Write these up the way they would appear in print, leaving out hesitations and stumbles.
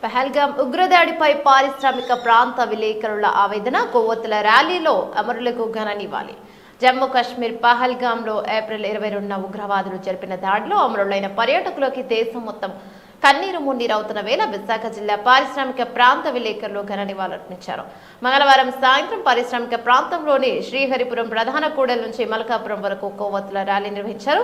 పహల్గాం ఉగ్రదాడిపై పారిశ్రామిక ప్రాంత విలేకరుల ఆవేదన, కొవ్వొత్తుల ర్యాలీలో అమరులకు ఘన నివాళి. జమ్మూ కాశ్మీర్ పహల్గాంలో ఏప్రిల్ 22న ఉగ్రవాదులు జరిపిన దాడిలో అమరులైన పర్యాటకులకి దేశం మొత్తం కన్నీరు మున్నీరవుతున్న వేళ విశాఖ జిల్లా పారిశ్రామిక ప్రాంత విలేకరులు ఘన నివాళులర్పించారు. మంగళవారం సాయంత్రం పారిశ్రామిక ప్రాంతంలోని శ్రీహరిపురం ప్రధాన కూడలి నుంచి మల్కాపురం వరకు కొవ్వొత్తుల ర్యాలీ నిర్వహించారు.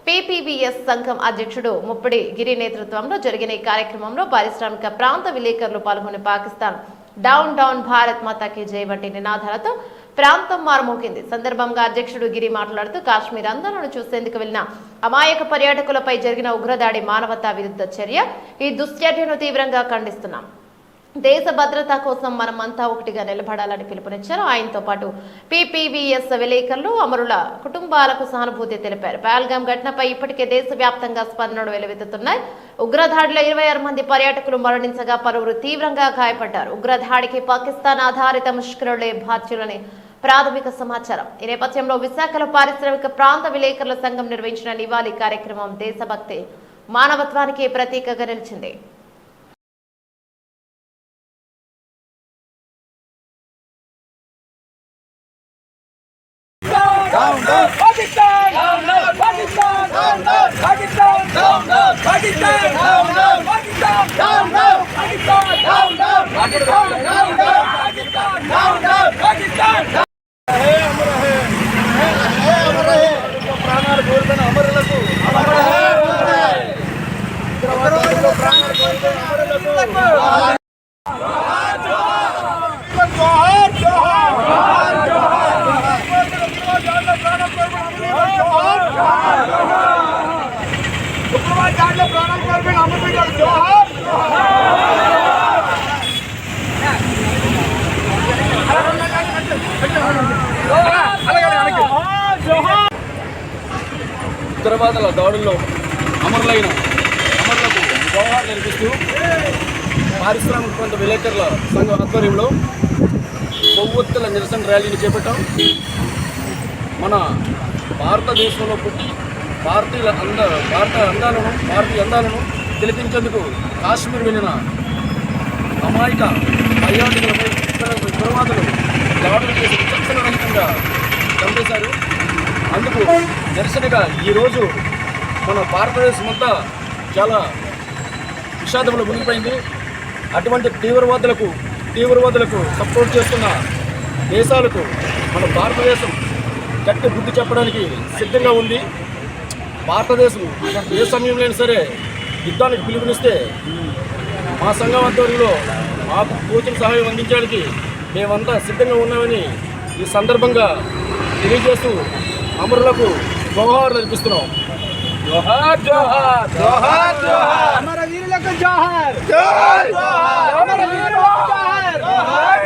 పీపీవీఎస్ సంఘం అధ్యక్షుడు ముప్పిడి గిరి నేతృత్వంలో జరిగిన ఈ కార్యక్రమంలో పారిశ్రామిక ప్రాంత విలేకరులు పాల్గొని పాకిస్తాన్ డౌన్ డౌన్ భారత్ మాతాకి జై వంటి నినాదాలతో ప్రాంతం మారుమోగింది. సందర్భంగా అధ్యక్షుడు గిరి మాట్లాడుతూ కాశ్మీర్ ఆందోళన చూసేందుకు వెళ్లిన అమాయక పర్యాటకులపై జరిగిన ఉగ్రదాడి మానవతా విరుద్ధ చర్య. ఈ దుశ్చర్యను తీవ్రంగా ఖండిస్తున్నాం. దేశ భద్రత కోసం మనమంతా ఒకటిగా నిలబడాలని పిలుపునిచ్చారు. ఆయనతో పాటు పీపీవీఎస్ విలేకరులు అమరుల కుటుంబాలకు సానుభూతి తెలిపారు. పహల్గాం ఘటనపై ఇప్పటికే దేశవ్యాప్తంగా స్పందనలు వెలువెత్తుతున్నాయి. ఉగ్రదాడిలో 26 మంది పర్యాటకులు మరణించగా పలువురు తీవ్రంగా గాయపడ్డారు. ఉగ్రదాడికి పాకిస్తాన్ ఆధారిత ముష్కరులే బాధ్యులని ప్రాథమిక సమాచారం. ఈ నేపథ్యంలో విశాఖలో పారిశ్రామిక ప్రాంత విలేకరుల సంఘం నిర్వహించిన నివాళి కార్యక్రమం దేశభక్తి, మానవత్వానికి ప్రతీకగా నిలిచింది. Down, down, Pakistan! Down, down, Pakistan! Down, down, Pakistan! Down, down, Pakistan! Down, down, Pakistan! Down, down, Pakistan! Down, down, Pakistan! Down, down, Pakistan! Down, down, Pakistan! Hey, amar rahe! Hey, amar rahe! ప్రాణాలు కోల్పోయిన అమరులకు అమర్ రహే! ఉగ్రవాదులకు ప్రాణాలు కోల్పోయిన అమరులకు జోహార్ జోహార్! జోహార్ జోహార్! ఉగ్రవాదుల దాడుల్లో అమరులకు జోహార్ నిర్మిస్తూ పారిశ్రామిక ప్రాంత విలేకరుల సంఘం ఆధ్వర్యంలో కొవ్వొత్తుల నిరసన ర్యాలీని చేపట్టాం. మన భారతదేశంలో పుట్టి భారతీయ అందాలను తిలకించేందుకు కాశ్మీర్ వెళ్ళిన అమాయక పర్యాటకులపై ఉగ్రవాదులు దాడులు చేసి విచక్షణరహితంగా చంపేశారు. అందుకు నిరసనగా ఈరోజు మన భారతదేశం అంతా చాలా విషాదంలో మునిగిపోయింది. అటువంటి తీవ్రవాదులకు సపోర్ట్ చేస్తున్న దేశాలకు మన భారతదేశం గట్టి బుద్ధి చెప్పడానికి సిద్ధంగా ఉంది. భారతదేశం ఏ సమయంలో సరే యుద్ధానికి పిలుపునిస్తే మా సంఘం ఆధ్వర్యంలో మాకు తోచిన సహాయం అందించడానికి మేమంతా సిద్ధంగా ఉన్నామని ఈ సందర్భంగా తెలియజేస్తూ అమరులకు జోహార్ అర్పిస్తున్నాం. జోహార్ జోహార్ జోహార్ జోహార్! అమర వీరులకు జోహార్! జోహార్ జోహార్! అమర వీరులకు జోహార్! జోహార్!